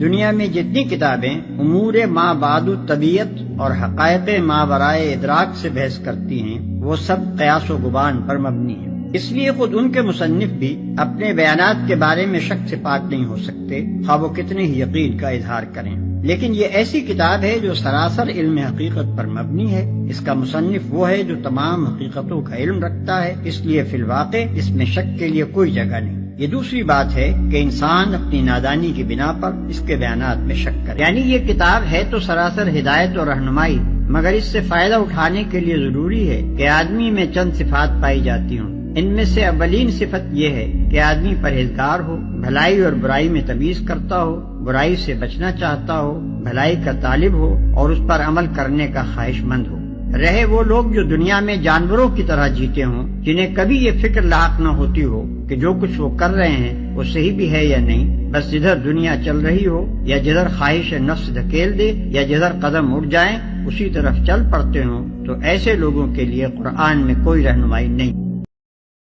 دنیا میں جتنی کتابیں امور ما بعد طبیعت اور حقائق ما برائے ادراک سے بحث کرتی ہیں وہ سب قیاس و گمان پر مبنی ہیں۔ اس لیے خود ان کے مصنف بھی اپنے بیانات کے بارے میں شک سے پاک نہیں ہو سکتے، خواہ وہ کتنے ہی یقین کا اظہار کریں۔ لیکن یہ ایسی کتاب ہے جو سراسر علم حقیقت پر مبنی ہے۔ اس کا مصنف وہ ہے جو تمام حقیقتوں کا علم رکھتا ہے، اس لیے فی الواقع اس میں شک کے لیے کوئی جگہ نہیں۔ یہ دوسری بات ہے کہ انسان اپنی نادانی کی بنا پر اس کے بیانات میں شک کرے، یعنی یہ کتاب ہے تو سراسر ہدایت اور رہنمائی، مگر اس سے فائدہ اٹھانے کے لیے ضروری ہے کہ آدمی میں چند صفات پائی جاتی ہوں۔ ان میں سے اولین صفت یہ ہے کہ آدمی پرہیزگار ہو، بھلائی اور برائی میں تمیز کرتا ہو، برائی سے بچنا چاہتا ہو، بھلائی کا طالب ہو اور اس پر عمل کرنے کا خواہش مند ہو۔ رہے وہ لوگ جو دنیا میں جانوروں کی طرح جیتے ہوں، جنہیں کبھی یہ فکر لاحق نہ ہوتی ہو کہ جو کچھ وہ کر رہے ہیں وہ صحیح بھی ہے یا نہیں، بس جدھر دنیا چل رہی ہو یا جدھر خواہش نفس دھکیل دے یا جدھر قدم اٹھ جائیں اسی طرف چل پڑتے ہوں، تو ایسے لوگوں کے لیے قرآن میں کوئی رہنمائی نہیں۔